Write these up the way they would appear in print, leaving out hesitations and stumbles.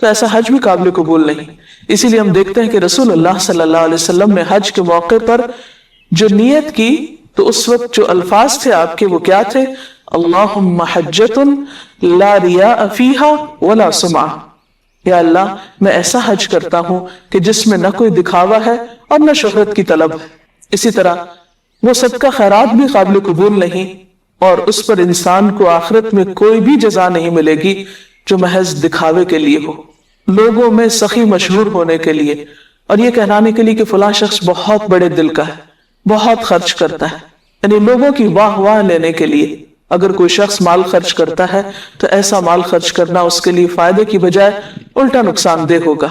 تو ایسا حج بھی قابل قبول نہیں. اسی لیے ہم دیکھتے ہیں کہ رسول اللہ صلی اللہ علیہ وسلم نے حج کے موقع پر جو نیت کی تو اس وقت جو الفاظ تھے آپ کے وہ کیا تھے؟ اللہم حجۃ لا ریاء فیہا ولا سمعہ. یا اللہ میں ایسا حج کرتا ہوں کہ جس میں نہ کوئی دکھاوا ہے اور نہ شہرت کی طلب ہے. اسی طرح وہ صدقہ خیرات بھی قابل قبول نہیں اور اس پر انسان کو آخرت میں کوئی بھی جزا نہیں ملے گی جو محض دکھاوے کے لیے ہو، لوگوں میں سخی مشہور ہونے کے لیے اور یہ کہلانے کے لیے کہ فلاں شخص بہت بڑے دل کا ہے، بہت خرچ کرتا ہے، یعنی لوگوں کی واہ واہ لینے کے لیے. اگر کوئی شخص مال خرچ کرتا ہے تو ایسا مال خرچ کرنا اس کے لیے فائدے کی بجائے الٹا نقصان دہ ہوگا.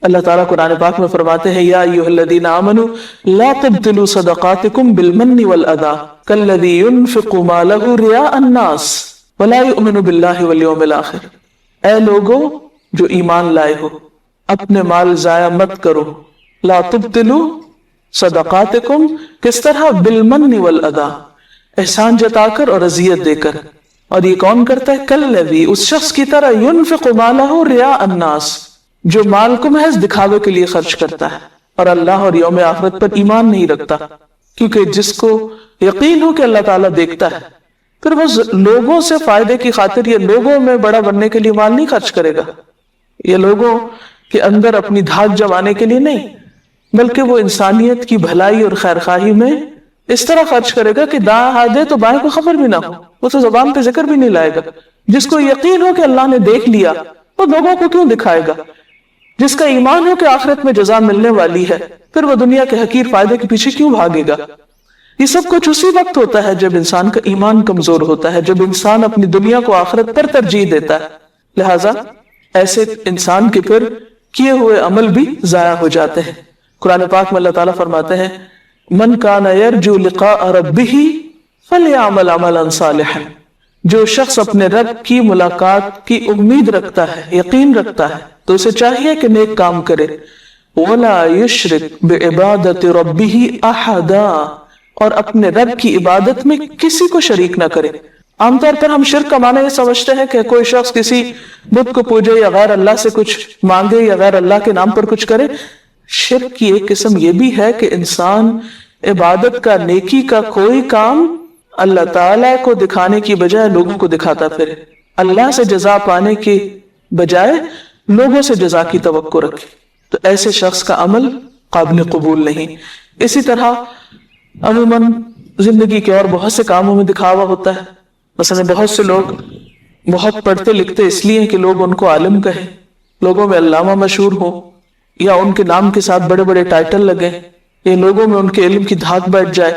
اللہ تعالیٰ قرآن پاک میں فرماتے ہیں یا ایھا الذین آمنوا لا تبطلوا صدقاتکم بالمن والأذى کالذی ينفق مالہ رئاء الناس ولا یؤمن باللہ والیوم الآخر. اے لوگوں جو ایمان لائے ہو اپنے مال ضائع مت کرو. لا تبطلوا صدقاتکم کس طرح؟ بالمن والأذى احسان جتا کر اور اذیت دے کر. اور یہ کون کرتا ہے؟ کالذی اس شخص کی طرح ينفق مالہ رئاء الناس جو مال کو محض دکھاوے کے لیے خرچ کرتا ہے اور اللہ اور یوم آخرت پر ایمان نہیں رکھتا. کیونکہ جس کو یقین ہو کہ اللہ تعالیٰ دیکھتا ہے پھر وہ لوگوں سے فائدے کی خاطر یہ لوگوں میں بڑا بننے کے لیے مال نہیں خرچ کرے گا، یہ لوگوں کے اندر اپنی دھاک جمانے کے لیے نہیں، بلکہ وہ انسانیت کی بھلائی اور خیرخواہی میں اس طرح خرچ کرے گا کہ دائیں ہاتھ دے تو بائیں کو خبر بھی نہ ہو، وہ تو زبان پہ ذکر بھی نہیں لائے گا. جس کو یقین ہو کہ اللہ نے دیکھ لیا وہ لوگوں کو کیوں دکھائے گا؟ جس کا ایمان ہو کہ آخرت میں جزا ملنے والی ہے پھر وہ دنیا کے حقیر فائدے کے پیچھے کیوں بھاگے گا؟ یہ سب کچھ اسی وقت ہوتا ہے جب انسان کا ایمان کمزور ہوتا ہے، جب انسان اپنی دنیا کو آخرت پر ترجیح دیتا ہے. لہٰذا ایسے انسان کے پھر کیے ہوئے عمل بھی ضائع ہو جاتے ہیں. قرآن پاک میں اللہ تعالیٰ فرماتے ہیں من کان یرجو لقاء ربہ فلیعمل عملا صالحا. جو شخص اپنے رب کی ملاقات کی امید رکھتا ہے، یقین رکھتا ہے، تو اسے چاہیے کہ نیک کام کرے. ولا یشرک بعبادۃ ربہ احدا اور اپنے رب کی عبادت میں کسی کو شریک نہ کرے. عام طور پر ہم شرک کا معنی یہ سمجھتے ہیں کہ کوئی شخص کسی بت کو پوجے یا غیر اللہ سے کچھ مانگے یا غیر اللہ کے نام پر کچھ کرے. شرک کی ایک قسم یہ بھی ہے کہ انسان عبادت کا، نیکی کا کوئی کام اللہ تعالیٰ کو دکھانے کی بجائے لوگوں کو دکھاتا پھرے، اللہ سے جزا پانے کی بجائے لوگوں سے جزا کی توقع رکھے. تو ایسے شخص کا عمل قابل قبول نہیں. اسی طرح عموماً زندگی کے اور بہت سے کاموں میں دکھاوا ہوتا ہے. مثلا بہت سے لوگ بہت پڑھتے لکھتے اس لیے کہ لوگ ان کو عالم کہیں، لوگوں میں علامہ مشہور ہوں یا ان کے نام کے ساتھ بڑے بڑے ٹائٹل لگیں یا لوگوں میں ان کے علم کی دھاک بیٹھ جائے.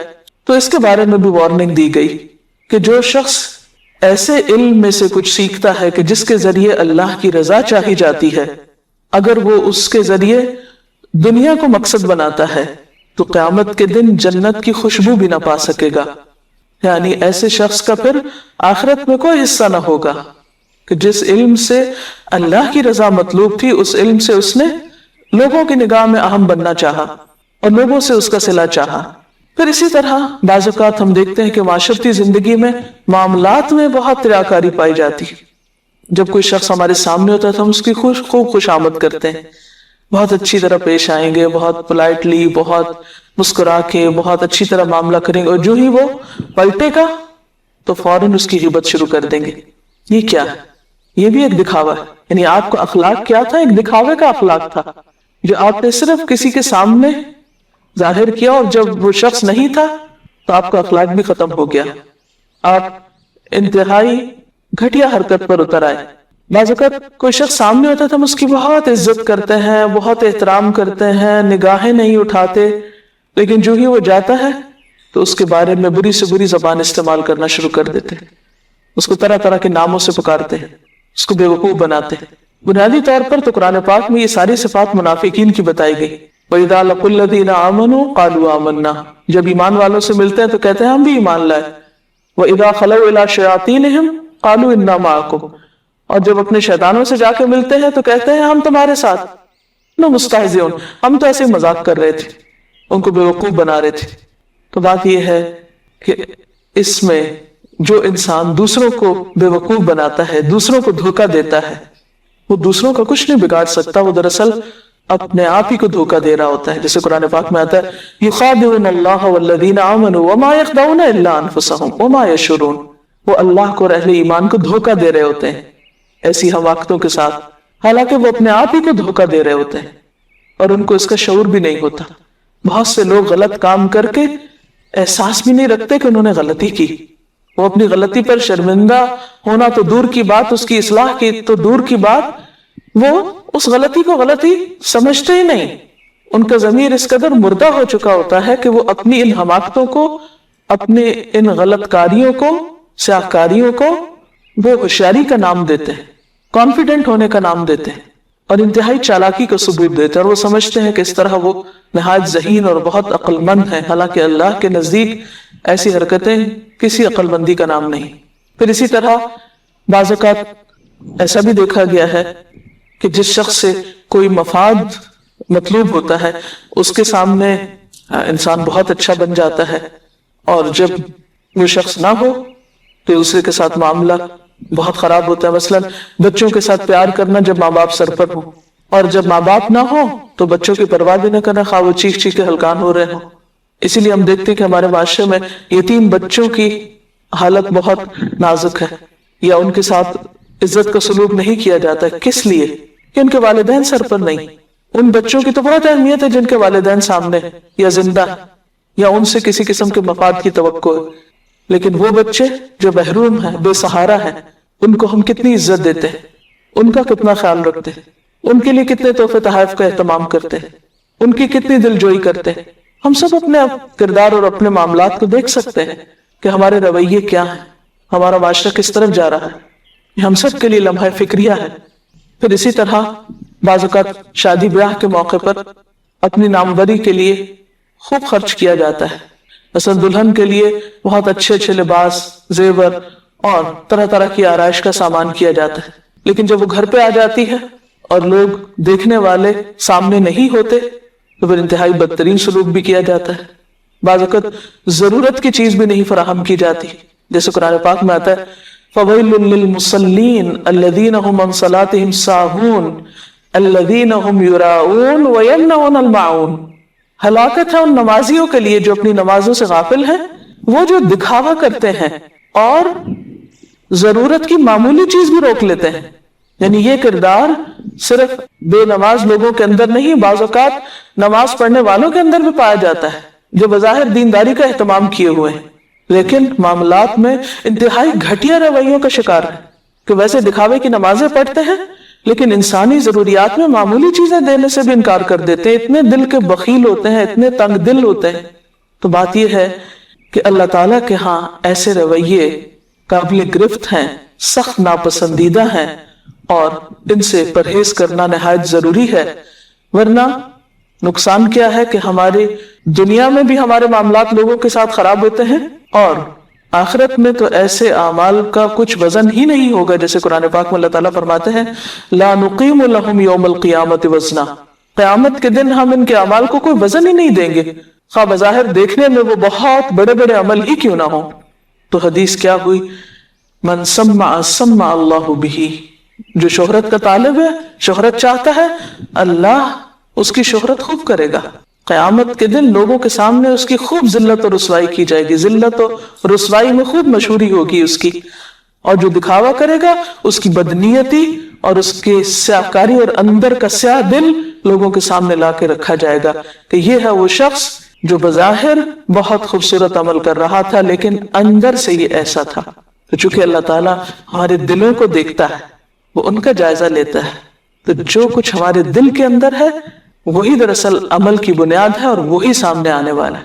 تو اس کے بارے میں بھی وارننگ دی گئی کہ جو شخص ایسے علم میں سے کچھ سیکھتا ہے کہ جس کے ذریعے اللہ کی رضا چاہی جاتی ہے، اگر وہ اس کے ذریعے دنیا کو مقصد بناتا ہے تو قیامت کے دن جنت کی خوشبو بھی نہ پا سکے گا. یعنی ایسے شخص کا پھر آخرت میں کوئی حصہ نہ ہوگا کہ جس علم سے اللہ کی رضا مطلوب تھی اس علم سے اس نے لوگوں کی نگاہ میں اہم بننا چاہا اور لوگوں سے اس کا صلہ چاہا. پھر اسی طرح بعض اوقات ہم دیکھتے ہیں کہ معاشرتی زندگی میں معاملات میں بہت ریاکاری پائی جاتی. جب کوئی شخص ہمارے سامنے ہوتا ہے تو ہم اس کی خوب خوش آمد کرتے ہیں، بہت اچھی طرح پیش آئیں گے، بہت پولائٹلی، بہت مسکرا کے بہت اچھی طرح معاملہ کریں گے، اور جو ہی وہ پلٹے گا تو فوراً اس کی غیبت شروع کر دیں گے. یہ کیا ہے؟ یہ بھی ایک دکھاوا ہے. یعنی آپ کا اخلاق کیا تھا؟ ایک دکھاوے کا اخلاق تھا جو آپ نے صرف کسی کے سامنے ظاہر کیا، اور جب وہ شخص نہیں تھا تو آپ کا اخلاق بھی ختم ہو گیا. آپ انتہائی گھٹیا حرکت پر اتر آئے. بعض اوقات کوئی شخص سامنے ہوتا ہے تو ہم اس کی بہت عزت کرتے ہیں، بہت احترام کرتے ہیں، نگاہیں نہیں اٹھاتے، لیکن جو ہی وہ جاتا ہے تو اس کے بارے میں بری سے بری زبان استعمال کرنا شروع کر دیتے ہیں، اس کو طرح طرح کے ناموں سے پکارتے ہیں، اس کو بیوقوف بناتے ہیں. بنیادی طور پر تو قرآن پاک میں یہ ساری صفات منافقین کی بتائی گئی. وَإِذَا لَقُوا الَّذِينَ آمَنُوا قَالُوا آمَنَّا جب ایمان والوں سے ملتے ہیں تو کہتے ہیں ہم بھی ایمان لائے. وَإِذَا خَلَوْا إِلَىٰ شَيَاطِينِهِمْ قَالُوا إِنَّا مَعَكُمْ اور جب اپنے شیطانوں سے جا کے ملتے ہیں تو کہتے ہیں ہم تمہارے ساتھ. نو مستہزئون ہم تو ایسے مذاق کر رہے تھے، ان کو بیوقوف بنا رہے تھے. تو بات یہ ہے کہ اس میں جو انسان دوسروں کو بیوقوف بناتا ہے، دوسروں کو دھوکہ دیتا ہے، وہ دوسروں کا کچھ نہیں بگاڑ سکتا، وہ دراصل اپنے آپ ہی کو دھوکہ دے رہا ہوتا ہے. جیسے قرآن پاک میں آتا ہے یخادعون اللہ والذین آمنوا وما یخدعون الا انفسهم وما یشعرون. وہ اللہ کو اور اہل ایمان کو دھوکہ دے رہے ہوتے ہیں ایسی حماقتوں کے ساتھ، حالانکہ وہ اپنے آپ ہی کو دھوکہ دے رہے ہوتے ہیں اور ان کو اس کا شعور بھی نہیں ہوتا. بہت سے لوگ غلط کام کر کے احساس بھی نہیں رکھتے کہ انہوں نے غلطی کی. وہ اپنی غلطی پر شرمندہ ہونا تو دور کی بات، اس کی اصلاح کی تو دور کی بات، وہ اس غلطی کو غلطی سمجھتے ہی نہیں. ان کا ضمیر اس قدر مردہ ہو چکا ہوتا ہے کہ وہ اپنی ان حماقتوں کو، اپنے ان غلط کاریوں کو، سیاہ کاریوں کو وہ ہوشیاری کا نام دیتے ہیں، کانفیڈنٹ ہونے کا نام دیتے ہیں اور انتہائی چالاکی کا ثبوت دیتے ہیں، اور وہ سمجھتے ہیں کہ اس طرح وہ نہایت ذہین اور بہت عقل مند ہیں، حالانکہ اللہ کے نزدیک ایسی حرکتیں کسی عقل مندی کا نام نہیں. پھر اسی طرح بعض اوقات ایسا بھی دیکھا گیا ہے کہ جس شخص سے کوئی مفاد مطلوب ہوتا ہے اس کے سامنے انسان بہت اچھا بن جاتا ہے، اور جب وہ شخص نہ ہو تو دوسرے کے ساتھ معاملہ بہت خراب ہوتا ہے. مثلا بچوں کے ساتھ پیار کرنا جب ماں باپ سر پر ہو، اور جب ماں باپ نہ ہو تو بچوں کی پرواہ بھی نہ کرنا، خواہ وہ چیخ چیخ کے ہلکان ہو رہے ہوں. اسی لیے ہم دیکھتے ہیں کہ ہمارے معاشرے میں یتیم بچوں کی حالت بہت نازک ہے، یا ان کے ساتھ عزت کا سلوک نہیں کیا جاتا. کس لیے؟ کہ ان کے والدین سر پر نہیں. ان بچوں کی تو بہت اہمیت ہے جن کے والدین سامنے یا زندہ یا ان سے کسی قسم کے مفاد کی توقع ہے، لیکن وہ بچے جو محروم ہیں، بے سہارا ہیں، ان کو ہم کتنی عزت دیتے ہیں، ان کا کتنا خیال رکھتے ہیں، ان کے لیے کتنے تحفے تحائف کا اہتمام کرتے ہیں، ان کی کتنی دل جوئی کرتے ہیں. ہم سب اپنے کردار اور اپنے معاملات کو دیکھ سکتے ہیں کہ ہمارے رویے کیا ہیں، ہمارا معاشرہ کس طرف جا رہا ہے. یہ ہم سب کے لیے لمحہ فکریہ ہے. پھر اسی طرح بعض اوقات شادی بیاہ کے موقع پر اپنی ناموری کے لیے خوب خرچ کیا جاتا ہے. مثلا دلہن کے لیے بہت اچھے اچھے لباس، زیور اور طرح طرح کی آرائش کا سامان کیا جاتا ہے، لیکن جب وہ گھر پہ آ جاتی ہے اور لوگ دیکھنے والے سامنے نہیں ہوتے تو پھر انتہائی بدترین سلوک بھی کیا جاتا ہے. بعض اوقات ضرورت کی چیز بھی نہیں فراہم کی جاتی، جیسے قرآن پاک میں آتا ہے فَوَيْلٌ لِّلْمُصَلِّينَ الَّذِينَ هُمْ عَنْ صَلَاتِهِمْ سَاهُونَ الَّذِينَ هُمْ يُرَاءُونَ وَيَمْنَعُونَ الْمَاعُونَ. ہلاکت ہے ان نمازیوں کے لیے جو اپنی نمازوں سے غافل ہیں، وہ جو دکھاوا کرتے ہیں اور ضرورت کی معمولی چیز بھی روک لیتے ہیں. یعنی یہ کردار صرف بے نماز لوگوں کے اندر نہیں، بعض اوقات نماز پڑھنے والوں کے اندر بھی پایا جاتا ہے جو بظاہر دینداری کا اہتمام کیے ہوئے ہیں لیکن معاملات میں انتہائی گھٹیا رویوں کا شکار ہے، کہ ویسے دکھاوے کی نمازیں پڑھتے ہیں لیکن انسانی ضروریات میں معمولی چیزیں دینے سے بھی انکار کر دیتے ہیں. اتنے دل کے بخیل ہوتے ہیں، اتنے تنگ دل ہوتے ہیں. تو بات یہ ہے کہ اللہ تعالیٰ کے ہاں ایسے رویے قابل گرفت ہیں، سخت ناپسندیدہ ہیں، اور ان سے پرہیز کرنا نہایت ضروری ہے. ورنہ نقصان کیا ہے کہ ہماری دنیا میں بھی ہمارے معاملات لوگوں کے ساتھ خراب ہوتے ہیں، اور آخرت میں تو ایسے اعمال کا کچھ وزن ہی نہیں ہوگا. جیسے قرآن پاک میں اللہ تعالیٰ فرماتے ہیں لا نقیم لہم یوم القیامت وزنا. قیامت کے دن ہم ان کے اعمال کو کوئی وزن ہی نہیں دیں گے، خواہ بظاہر دیکھنے میں وہ بہت بڑے بڑے عمل ہی کیوں نہ ہوں. تو حدیث کیا ہوئی؟ من سمع سمع اللہ بہ. جو شہرت کا طالب ہے، شہرت چاہتا ہے، اللہ اس کی شہرت خوب کرے گا. قیامت کے دن لوگوں کے سامنے اس کی خوب ذلت اور رسوائی کی جائے گی، ذلت اور رسوائی میں خوب مشہوری ہوگی اس کی. اور جو دکھاوا کرے گا اس کی بدنیتی اور اس کے سیاہکاری اور اندر کا سیاہ دل لوگوں کے سامنے لا کے رکھا جائے گا کہ یہ ہے وہ شخص جو بظاہر بہت خوبصورت عمل کر رہا تھا لیکن اندر سے یہ ایسا تھا. تو چونکہ اللہ تعالیٰ ہمارے دلوں کو دیکھتا ہے، وہ ان کا جائزہ لیتا ہے، تو جو کچھ ہمارے دل کے اندر ہے وہی دراصل عمل کی بنیاد ہے اور وہی سامنے آنے والا ہے.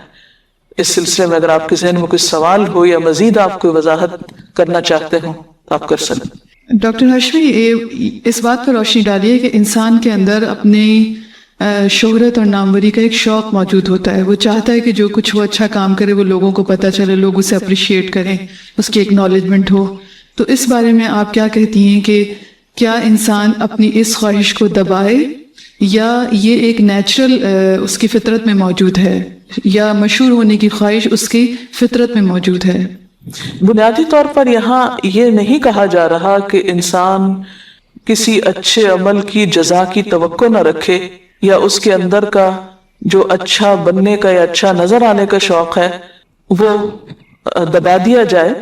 اس سلسلے میں اگر آپ کے ذہن میں کوئی سوال ہو یا مزید آپ کوئی وضاحت کرنا چاہتے ہوں تو آپ کر سکتے. ڈاکٹر ہاشمی، اس بات پر روشنی ڈالیے کہ انسان کے اندر اپنی شہرت اور ناموری کا ایک شوق موجود ہوتا ہے. وہ چاہتا ہے کہ جو کچھ وہ اچھا کام کرے وہ لوگوں کو پتہ چلے، لوگ اسے اپریشیٹ کریں، اس کی ایکنالجمنٹ ہو. تو اس بارے میں آپ کیا کہتی ہیں کہ کیا انسان اپنی اس خواہش کو دبائے یا یہ ایک نیچرل اس کی فطرت میں موجود ہے، یا مشہور ہونے کی خواہش اس کی فطرت میں موجود ہے؟ بنیادی طور پر یہاں یہ نہیں کہا جا رہا کہ انسان کسی اچھے عمل کی جزا کی توقع نہ رکھے یا اس کے اندر کا جو اچھا بننے کا یا اچھا نظر آنے کا شوق ہے وہ دبا دیا جائے.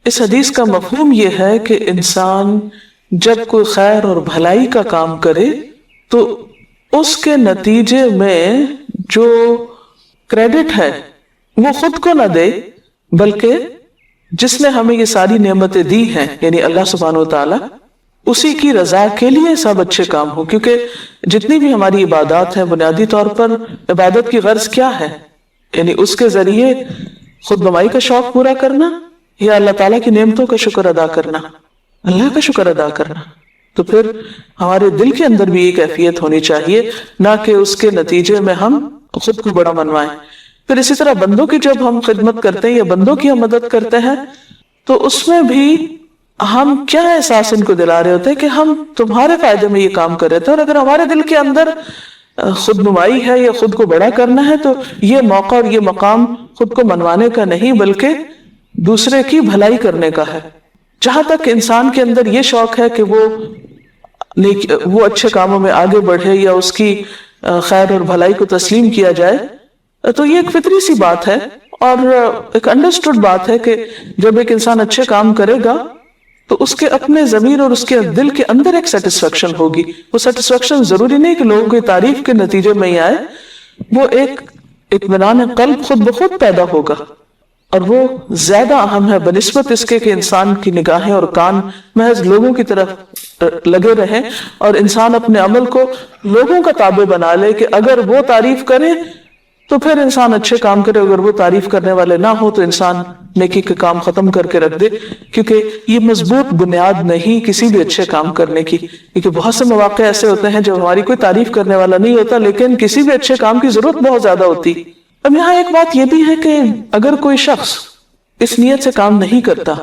اس حدیث کا مفہوم یہ ہے کہ انسان جب کوئی خیر اور بھلائی کا کام کرے تو اس کے نتیجے میں جو کریڈٹ ہے وہ خود کو نہ دے، بلکہ جس نے ہمیں یہ ساری نعمتیں دی ہیں یعنی اللہ سبحانہ و تعالی، اسی کی رضا کے لیے سب اچھے کام ہوں. کیونکہ جتنی بھی ہماری عبادات ہیں بنیادی طور پر عبادت کی غرض کیا ہے؟ یعنی اس کے ذریعے خود نمائی کا شوق پورا کرنا یا اللہ تعالیٰ کی نعمتوں کا شکر ادا کرنا، اللہ کا شکر ادا کرنا. تو پھر ہمارے دل کے اندر بھی یہ کیفیت ہونی چاہیے، نہ کہ اس کے نتیجے میں ہم خود کو بڑا منوائیں. پھر اسی طرح بندوں کی جب ہم خدمت کرتے ہیں یا بندوں کی ہم مدد کرتے ہیں تو اس میں بھی ہم کیا احساس ان کو دلا رہے ہوتے ہیں کہ ہم تمہارے فائدے میں یہ کام کر رہے تھے. اور اگر ہمارے دل کے اندر خود نمائی ہے یا خود کو بڑا کرنا ہے تو یہ موقع اور یہ مقام خود کو منوانے کا نہیں بلکہ دوسرے کی بھلائی کرنے کا ہے. جہاں تک انسان کے اندر یہ شوق ہے کہ وہ اچھے کاموں میں آگے بڑھے یا اس کی خیر اور بھلائی کو تسلیم کیا جائے تو یہ ایک فطری سی بات ہے اور ایک انڈرسٹوڈ بات ہے کہ جب ایک انسان اچھے کام کرے گا تو اس کے اپنے ضمیر اور اس کے دل کے اندر ایک سیٹسفیکشن ہوگی. وہ سیٹسفیکشن ضروری نہیں کہ لوگوں کی تعریف کے نتیجے میں ہی آئے، وہ ایک اطمینان قلب خود بخود پیدا ہوگا اور وہ زیادہ اہم ہے بنسبت اس کے کہ انسان کی نگاہیں اور کان محض لوگوں کی طرف لگے رہیں اور انسان اپنے عمل کو لوگوں کا تابع بنا لے کہ اگر وہ تعریف کرے تو پھر انسان اچھے کام کرے، اگر وہ تعریف کرنے والے نہ ہو تو انسان نیکی کے کام ختم کر کے رکھ دے. کیونکہ یہ مضبوط بنیاد نہیں کسی بھی اچھے کام کرنے کی. کیونکہ بہت سے مواقع ایسے ہوتے ہیں جب ہماری کوئی تعریف کرنے والا نہیں ہوتا لیکن کسی بھی اچھے کام کی ضرورت بہت زیادہ ہوتی. اب یہاں ایک بات یہ بھی ہے کہ اگر کوئی شخص اس نیت سے کام نہیں کرتا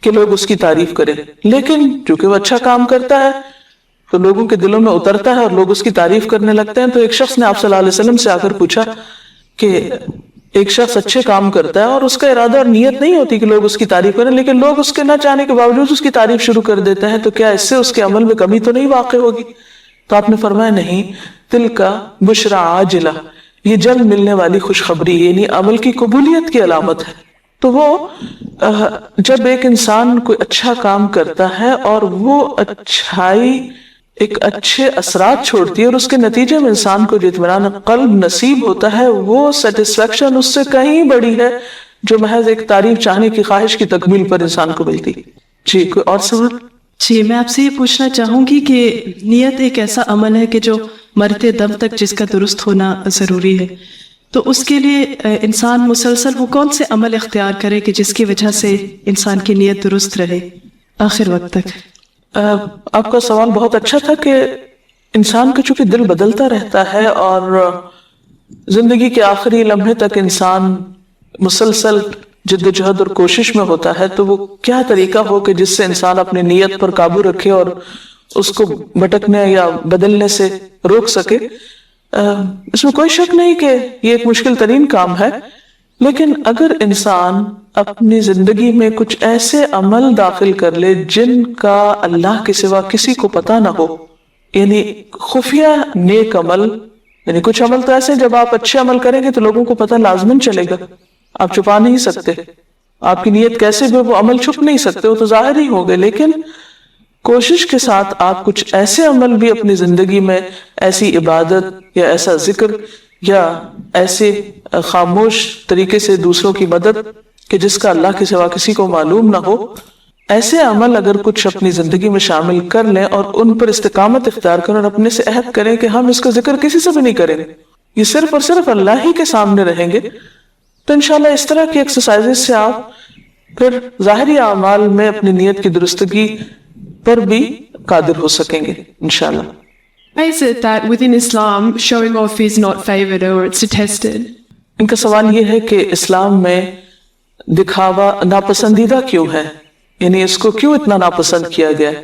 کہ لوگ اس کی تعریف کریں، لیکن چونکہ وہ اچھا کام کرتا ہے تو لوگوں کے دلوں میں اترتا ہے اور لوگ اس کی تعریف کرنے لگتے ہیں. تو ایک شخص نے آپ صلی اللہ علیہ وسلم سے آ کر پوچھا کہ ایک شخص اچھے کام کرتا ہے اور اس کا ارادہ اور نیت نہیں ہوتی کہ لوگ اس کی تعریف کریں، لیکن لوگ اس کے نہ چاہنے کے باوجود اس کی تعریف شروع کر دیتے ہیں، تو کیا اس سے اس کے عمل میں کمی تو نہیں واقع ہوگی؟ تو آپ نے فرمایا نہیں، تل کا بشرا عاجلہ، یہ جلد ملنے والی خوشخبری یعنی عمل کی قبولیت کی علامت ہے. تو وہ جب ایک انسان کوئی اچھا کام کرتا ہے اور وہ اچھائی ایک اچھے اثرات چھوڑتی ہے اور اس کے نتیجے میں انسان کو جو اطمینان قلب نصیب ہوتا ہے وہ سیٹسفیکشن اس سے کہیں بڑی ہے جو محض ایک تعریف چاہنے کی خواہش کی تکمیل پر انسان کو ملتی. جی کوئی اور سوال؟ جی میں آپ سے یہ پوچھنا چاہوں گی کہ نیت ایک ایسا عمل ہے کہ جو مرتے دم تک جس کا درست ہونا ضروری ہے، تو اس کے لیے انسان مسلسل وہ کون سے عمل اختیار کرے کہ جس کی وجہ سے انسان کی نیت درست رہے آخر وقت تک؟ آپ کا سوال بہت اچھا تھا کہ انسان کا چونکہ دل بدلتا رہتا ہے اور زندگی کے آخری لمحے تک انسان مسلسل جد و جہد اور کوشش میں ہوتا ہے، تو وہ کیا طریقہ ہو کہ جس سے انسان اپنی نیت پر قابو رکھے اور اس کو بھٹکنے یا بدلنے سے روک سکے. اس میں کوئی شک نہیں کہ یہ ایک مشکل ترین کام ہے، لیکن اگر انسان اپنی زندگی میں کچھ ایسے عمل داخل کر لے جن کا اللہ کے سوا کسی کو پتہ نہ ہو، یعنی خفیہ نیک عمل، یعنی کچھ عمل تو ایسے جب آپ اچھے عمل کریں گے تو لوگوں کو پتہ لازماً چلے گا، آپ چھپا نہیں سکتے، آپ کی نیت کیسے بھی وہ عمل چھپ نہیں سکتے، وہ تو ظاہر ہی ہوں گے. لیکن کوشش کے ساتھ آپ کچھ ایسے عمل بھی اپنی زندگی میں، ایسی عبادت یا ایسا ذکر یا ایسے خاموش طریقے سے دوسروں کی مدد کہ جس کا اللہ کے سوا کسی کو معلوم نہ ہو، ایسے عمل اگر کچھ اپنی زندگی میں شامل کر لیں اور ان پر استقامت اختیار کریں اور اپنے سے عہد کریں کہ ہم اس کا ذکر کسی سے بھی نہیں کریں گے، یہ صرف اور صرف اللہ ہی کے سامنے رہیں گے، تو انشاءاللہ اس طرح کی ایکسرسائزز سے آپ پھر ظاہری اعمال میں اپنی نیت کی درستگی پر بھی قادر ہو سکیں گے انشاءاللہ. Why is it that within Islam showing off is not favored or it's detested? ان کا سوال یہ ہے کہ اسلام میں دکھاوا ناپسندیدہ کیوں ہے، یعنی اس کو کیوں اتنا ناپسند کیا گیا ہے؟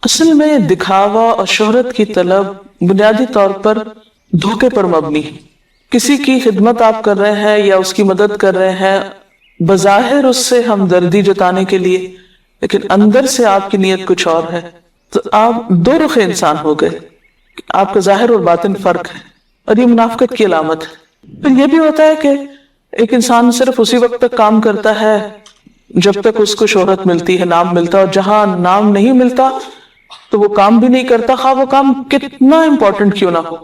اصل میں دکھاوا اور شہرت کی طلب بنیادی طور پر دھوکے پر مبنی ہے. کسی کی خدمت آپ کر رہے ہیں یا اس کی مدد کر رہے ہیں بظاہر اس سے ہمدردی جتانے کے لیے، لیکن اندر سے آپ کی نیت کچھ اور ہے. تو آپ دو رخ انسان ہو گئے، آپ کا ظاہر اور باطن فرق ہے، اور یہ منافقت کی علامت ہے۔ پھر یہ بھی ہوتا ہے کہ ایک انسان صرف اسی وقت تک کام کرتا ہے جب تک اس کو شہرت ملتی ہے، نام ملتا ہے، اور جہاں نام نہیں ملتا تو وہ کام بھی نہیں کرتا، خواہ وہ کام کتنا امپورٹنٹ کیوں نہ ہو۔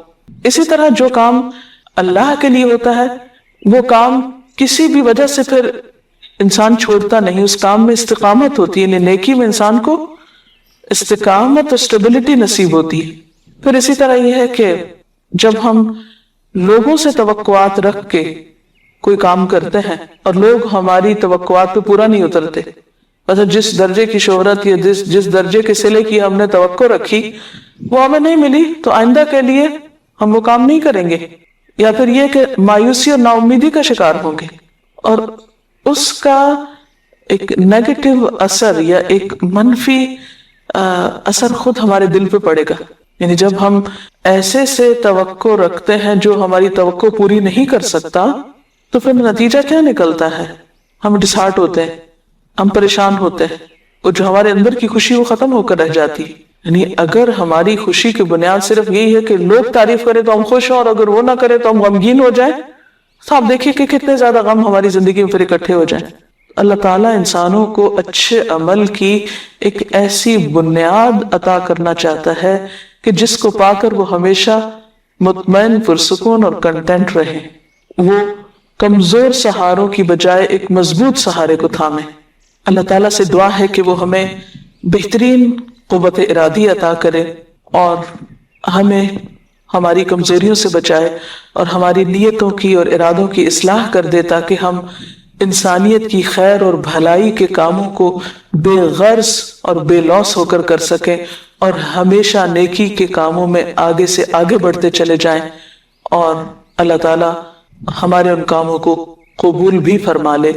اسی طرح جو کام اللہ کے لیے ہوتا ہے وہ کام کسی بھی وجہ سے پھر انسان چھوڑتا نہیں، اس کام میں استقامت ہوتی ہے، یعنی نیکی میں انسان کو استقامت اور اسٹیبلٹی نصیب ہوتی ہے۔ پھر اسی طرح یہ ہے کہ جب ہم لوگوں سے توقعات رکھ کے کوئی کام کرتے ہیں اور لوگ ہماری توقعات پہ پورا نہیں اترتے، مطلب جس درجے کی شہرت یا جس درجے کے صلے کی ہم نے توقع رکھی وہ ہمیں نہیں ملی، تو آئندہ کے لیے ہم وہ کام نہیں کریں گے، یا پھر یہ کہ مایوسی اور نا امیدی کا شکار ہوں گے، اور اس کا ایک نیگیٹو اثر یا ایک منفی اثر خود ہمارے دل پہ پڑے گا۔ یعنی جب ہم ایسے سے توقع رکھتے ہیں جو ہماری توقع پوری نہیں کر سکتا تو پھر نتیجہ کیا نکلتا ہے؟ ہم ڈسہارٹ ہوتے ہیں، ہم پریشان ہوتے ہیں، اور جو ہمارے اندر کی خوشی وہ ختم ہو کر رہ جاتی ہے۔ یعنی اگر ہماری خوشی کی بنیاد صرف یہی ہے کہ لوگ تعریف کریں تو ہم خوش ہوں، اور اگر وہ نہ کریں تو ہم غمگین ہو جائیں، تو آپ دیکھیے کہ کتنے زیادہ غم ہماری زندگی میں پھر اکٹھے ہو جائیں۔ اللہ تعالیٰ انسانوں کو اچھے عمل کی ایک ایسی بنیاد عطا کرنا چاہتا ہے کہ جس کو پا کر وہ ہمیشہ مطمئن، پرسکون اور کنٹینٹ رہے، وہ کمزور سہاروں کی بجائے ایک مضبوط سہارے کو تھامے۔ اللہ تعالیٰ سے دعا ہے کہ وہ ہمیں بہترین قوت ارادی عطا کرے اور ہمیں ہماری کمزوریوں سے بچائے اور ہماری نیتوں کی اور ارادوں کی اصلاح کر دے، تاکہ ہم انسانیت کی خیر اور بھلائی کے کاموں کو بے غرض اور بے لوث ہو کر سکیں، اور ہمیشہ نیکی کے کاموں میں آگے سے آگے بڑھتے چلے جائیں، اور اللہ تعالیٰ ہمارے ان کاموں کو قبول بھی فرما لے۔